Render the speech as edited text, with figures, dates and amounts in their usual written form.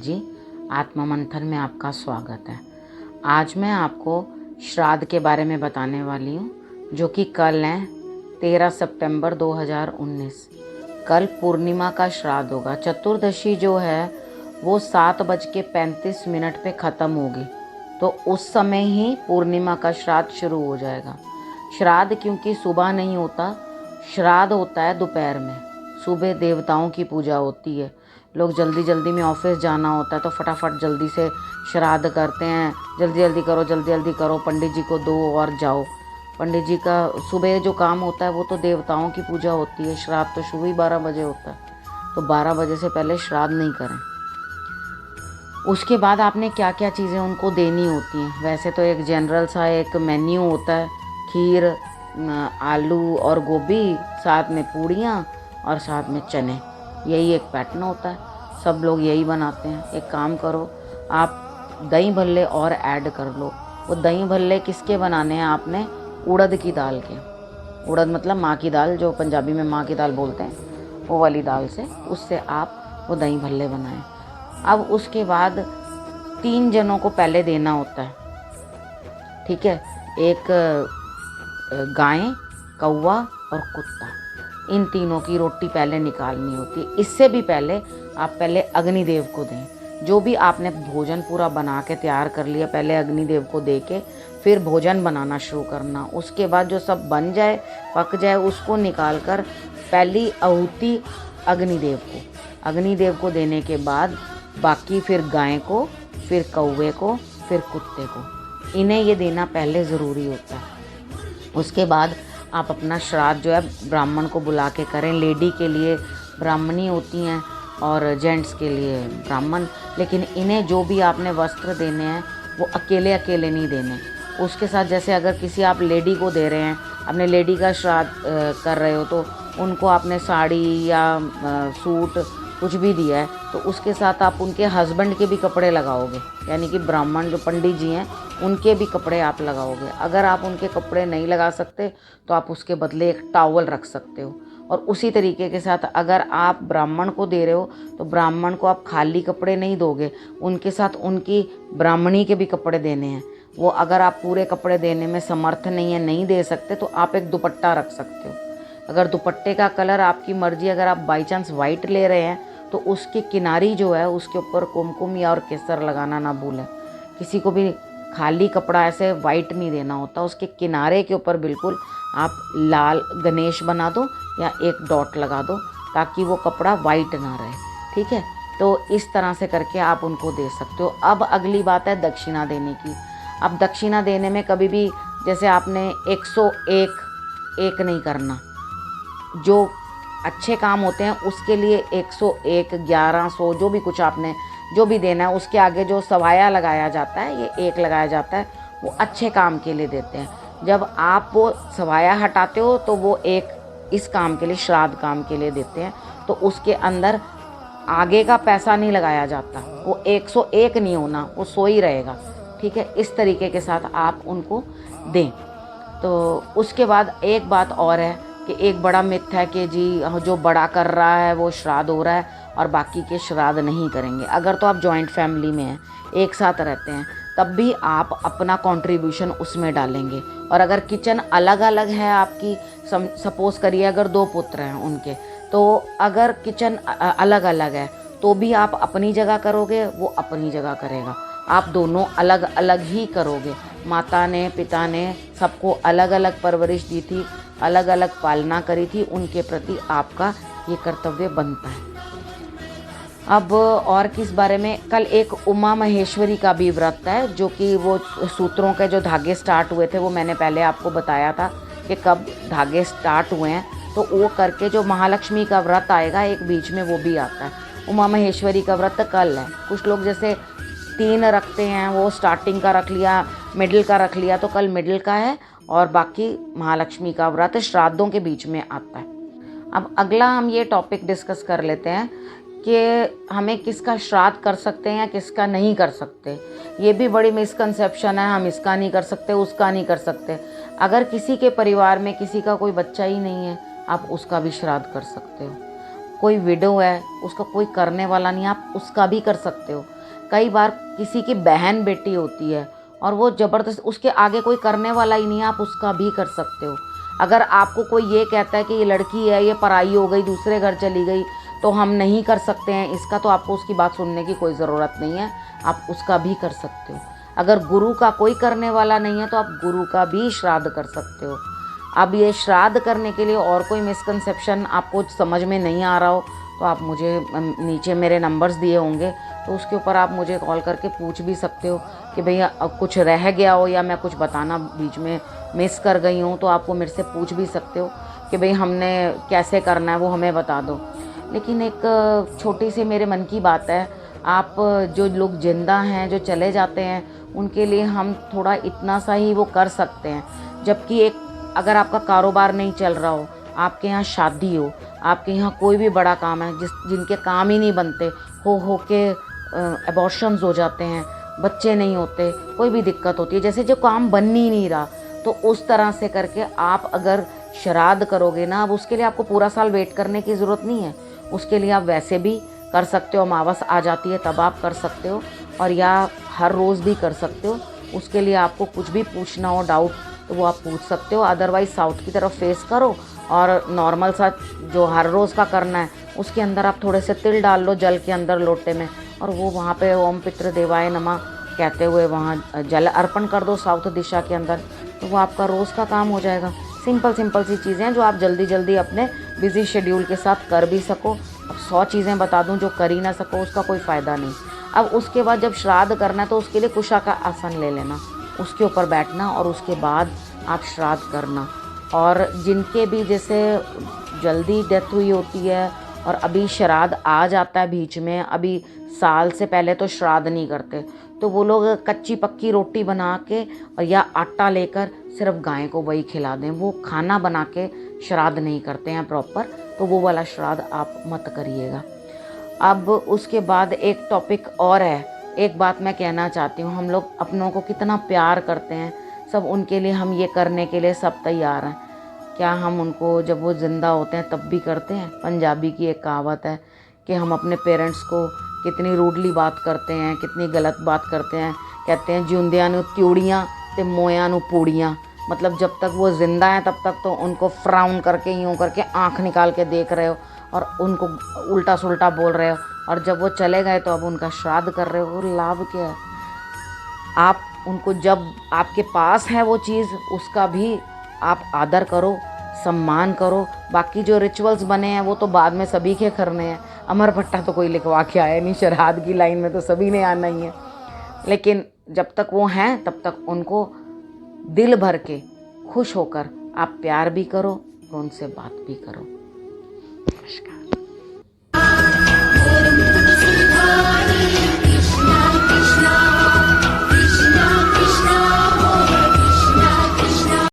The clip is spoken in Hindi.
जी, आत्मा मंथन में आपका स्वागत है। आज मैं आपको श्राद्ध के बारे में बताने वाली हूँ, जो कि कल है 13 सितंबर 2019। कल पूर्णिमा का श्राद्ध होगा। चतुर्दशी जो है वो 7:35 पे ख़त्म होगी, तो उस समय ही पूर्णिमा का श्राद्ध शुरू हो जाएगा। श्राद्ध क्योंकि सुबह नहीं होता, श्राद्ध होता है दोपहर में। सुबह देवताओं की पूजा होती है, लोग जल्दी जल्दी में ऑफिस जाना होता है तो फटाफट जल्दी से श्राद्ध करते हैं। जल्दी जल्दी करो, पंडित जी को दो और जाओ। पंडित जी का सुबह जो काम होता है वो तो देवताओं की पूजा होती है। श्राद्ध तो सुबह ही 12 बजे होता है, तो 12 बजे से पहले श्राद्ध नहीं करें। उसके बाद आपने क्या क्या चीज़ें उनको देनी होती हैं। वैसे तो एक जनरल सा एक मेन्यू होता है, खीर, आलू और गोभी, साथ में पूड़ियाँ और साथ में चने। यही एक पैटर्न होता है, सब लोग यही बनाते हैं। एक काम करो, आप दही भल्ले और ऐड कर लो। वो दही भल्ले किसके बनाने हैं आपने? उड़द की दाल के। उड़द मतलब माँ की दाल, जो पंजाबी में माँ की दाल बोलते हैं, वो वाली दाल से, उससे आप वो दही भल्ले बनाएं। अब उसके बाद 3 जनों को पहले देना होता है, ठीक है। एक गाय, कौवा और कुत्ता, इन तीनों की रोटी पहले निकालनी होती है। इससे भी पहले आप पहले अग्निदेव को दें। जो भी आपने भोजन पूरा बना के तैयार कर लिया, पहले अग्निदेव को दे के फिर भोजन बनाना शुरू करना। उसके बाद जो सब बन जाए, पक जाए, उसको निकाल कर पहली आहुति अग्निदेव को देने के बाद बाकी फिर गाय को, फिर कौवे को, फिर कुत्ते को, इन्हें ये देना पहले ज़रूरी होता है। उसके बाद आप अपना श्राद्ध जो है ब्राह्मण को बुला के करें। लेडी के लिए ब्राह्मणी होती हैं और जेंट्स के लिए ब्राह्मण। लेकिन इन्हें जो भी आपने वस्त्र देने हैं वो अकेले अकेले नहीं देने। उसके साथ जैसे अगर किसी आप लेडी को दे रहे हैं, अपने लेडी का श्राद्ध कर रहे हो, तो उनको आपने साड़ी या सूट कुछ भी दिया है, तो उसके साथ आप उनके हस्बैंड के भी कपड़े लगाओगे, यानी कि ब्राह्मण जो पंडित जी हैं उनके भी कपड़े आप लगाओगे। अगर आप उनके कपड़े नहीं लगा सकते तो आप उसके बदले एक टॉवल रख सकते हो। और उसी तरीके के साथ अगर आप ब्राह्मण को दे रहे हो तो ब्राह्मण को आप खाली कपड़े नहीं दोगे, उनके साथ उनकी ब्राह्मणी के भी कपड़े देने हैं। वो अगर आप पूरे कपड़े देने में समर्थ नहीं है, नहीं दे सकते, तो आप एक दुपट्टा रख सकते हो। अगर दुपट्टे का कलर आपकी मर्जी, अगर आप बाई चांस वाइट ले रहे हैं तो उसकी किनारी जो है उसके ऊपर कुमकुम या और केसर लगाना ना भूलें। किसी को भी खाली कपड़ा ऐसे वाइट नहीं देना होता, उसके किनारे के ऊपर बिल्कुल आप लाल गणेश बना दो या एक डॉट लगा दो, ताकि वो कपड़ा वाइट ना रहे, ठीक है। तो इस तरह से करके आप उनको दे सकते हो। अब अगली बात है दक्षिणा देने की। अब दक्षिणा देने में कभी भी जैसे आपने 101 नहीं करना। जो अच्छे काम होते हैं उसके लिए 101, 1100, जो भी कुछ आपने जो भी देना है, उसके आगे जो सवाया लगाया जाता है, ये 1 लगाया जाता है, वो अच्छे काम के लिए देते हैं। जब आप वो सवाया हटाते हो तो वो 1 इस काम के लिए, श्राद्ध काम के लिए देते हैं, तो उसके अंदर आगे का पैसा नहीं लगाया जाता। वो 101 नहीं होना, वो 100 ही रहेगा, ठीक है। इस तरीके के साथ आप उनको दें। तो उसके बाद एक बात और है कि एक बड़ा मिथ है कि जी जो बड़ा कर रहा है वो श्राद्ध हो रहा है और बाकी के श्राद्ध नहीं करेंगे। अगर तो आप जॉइंट फैमिली में हैं, एक साथ रहते हैं, तब भी आप अपना कंट्रीब्यूशन उसमें डालेंगे। और अगर किचन अलग अलग है आपकी, सपोज़ करिए अगर 2 पुत्र हैं उनके, तो अगर किचन अलग अलग है तो भी आप अपनी जगह करोगे, वो अपनी जगह करेगा। आप दोनों अलग अलग ही करोगे। माता ने, पिता ने सबको अलग अलग परवरिश दी थी, अलग अलग पालना करी थी, उनके प्रति आपका ये कर्तव्य बनता है। अब और किस बारे में? कल एक उमा महेश्वरी का भी व्रत है, जो कि वो सूत्रों के जो धागे स्टार्ट हुए थे वो मैंने पहले आपको बताया था कि कब धागे स्टार्ट हुए हैं। तो वो करके जो महालक्ष्मी का व्रत आएगा एक बीच में, वो भी आता है। उमा महेश्वरी का व्रत कल है। कुछ लोग जैसे 3 रखते हैं, वो स्टार्टिंग का रख लिया, मिडिल का रख लिया, तो कल मिडिल का है और बाकी महालक्ष्मी का व्रत श्राद्धों के बीच में आता है। अब अगला हम ये टॉपिक डिस्कस कर लेते हैं कि हमें किसका श्राद्ध कर सकते हैं या किसका नहीं कर सकते। ये भी बड़ी मिसकंसेप्शन है, हम इसका नहीं कर सकते, उसका नहीं कर सकते। अगर किसी के परिवार में किसी का कोई बच्चा ही नहीं है, आप उसका भी श्राद्ध कर सकते हो। कोई विडो है, उसका कोई करने वाला नहीं, आप उसका भी कर सकते हो। कई बार किसी की बहन बेटी होती है और वो ज़बरदस्त, उसके आगे कोई करने वाला ही नहीं है, आप उसका भी कर सकते हो। अगर आपको कोई ये कहता है कि ये लड़की है, ये पराई हो गई, दूसरे घर चली गई, तो हम नहीं कर सकते हैं इसका, तो आपको उसकी बात सुनने की कोई ज़रूरत नहीं है, आप उसका भी कर सकते हो। अगर गुरु का कोई करने वाला नहीं है तो आप गुरु का भी श्राद्ध कर सकते हो। अब ये श्राद्ध करने के लिए और कोई मिसकंसेप्शन आपको समझ में नहीं आ रहा हो तो आप मुझे नीचे मेरे नंबर्स दिए होंगे, तो उसके ऊपर आप मुझे कॉल करके पूछ भी सकते हो कि भैया कुछ रह गया हो या मैं कुछ बताना बीच में मिस कर गई हूँ, तो आपको मेरे से पूछ भी सकते हो कि भाई हमने कैसे करना है वो हमें बता दो। लेकिन एक छोटी सी मेरे मन की बात है, आप जो लोग जिंदा हैं, जो चले जाते हैं, उनके लिए हम थोड़ा इतना सा ही वो कर सकते हैं। जबकि एक अगर आपका कारोबार नहीं चल रहा हो, आपके यहाँ शादी हो, आपके यहाँ कोई भी बड़ा काम है, जिनके काम ही नहीं बनते, हो के अबॉर्शंस हो जाते हैं, बच्चे नहीं होते, कोई भी दिक्कत होती है, जैसे जो काम बन ही नहीं रहा, तो उस तरह से करके आप अगर श्राद्ध करोगे ना, अब उसके लिए आपको पूरा साल वेट करने की ज़रूरत नहीं है। उसके लिए आप वैसे भी कर सकते हो, अमावस आ जाती है तब आप कर सकते हो, और या हर रोज़ भी कर सकते हो। उसके लिए आपको कुछ भी पूछना हो, डाउट, तो वो आप पूछ सकते हो। अदरवाइज़ साउथ की तरफ फेस करो और नॉर्मल सा जो हर रोज़ का करना है उसके अंदर आप थोड़े से तिल डाल लो जल के अंदर लोटे में, और वो वहाँ पे ओम पितृ देवाय नमः कहते हुए वहाँ जल अर्पण कर दो साउथ दिशा के अंदर, तो वो आपका रोज़ का काम हो जाएगा। सिंपल सिंपल सी चीज़ें हैं जो आप जल्दी जल्दी अपने बिजी शेड्यूल के साथ कर भी सको। अब 100 चीज़ें बता दूं जो कर ही ना सको, उसका कोई फ़ायदा नहीं। अब उसके बाद जब श्राद्ध करना है तो उसके लिए कुशा का आसन ले लेना, उसके ऊपर बैठना और उसके बाद आप श्राद्ध करना। और जिनके भी जैसे जल्दी डेथ हुई होती है और अभी श्राद्ध आ जाता है बीच में, अभी साल से पहले तो श्राद्ध नहीं करते, तो वो लोग कच्ची पक्की रोटी बना के और या आटा लेकर सिर्फ गाय को वही खिला दें। वो खाना बना के श्राद्ध नहीं करते हैं प्रॉपर, तो वो वाला श्राद्ध आप मत करिएगा। अब उसके बाद एक टॉपिक और है, एक बात मैं कहना चाहती हूँ, हम लोग अपनों को कितना प्यार करते हैं, सब उनके लिए हम ये करने के लिए सब तैयार हैं। क्या हम उनको जब वो ज़िंदा होते हैं तब भी करते हैं? पंजाबी की एक कहावत है कि हम अपने पेरेंट्स को कितनी रूडली बात करते हैं, कितनी गलत बात करते हैं। कहते हैं जिउंदियां नूं त्योड़ियां ते मोयां नूं पूड़ियां, मतलब जब तक वो ज़िंदा हैं तब तक तो उनको फ्राउन करके यूँ करके आँख निकाल के देख रहे हो और उनको उल्टा सुल्टा बोल रहे हो, और जब वो चले गए तो अब उनका श्राद्ध कर रहे हो। वो लाभ क्या है? आप उनको जब आपके पास है वो चीज़, उसका भी आप आदर करो, सम्मान करो। बाकी जो रिचुअल्स बने हैं वो तो बाद में सभी के करने हैं। अमर भट्टा तो कोई लिखवा के आया नहीं, श्राद्ध की लाइन में तो सभी ने आना ही है। लेकिन जब तक वो हैं तब तक उनको दिल भर के खुश होकर आप प्यार भी करो और उनसे बात भी करो।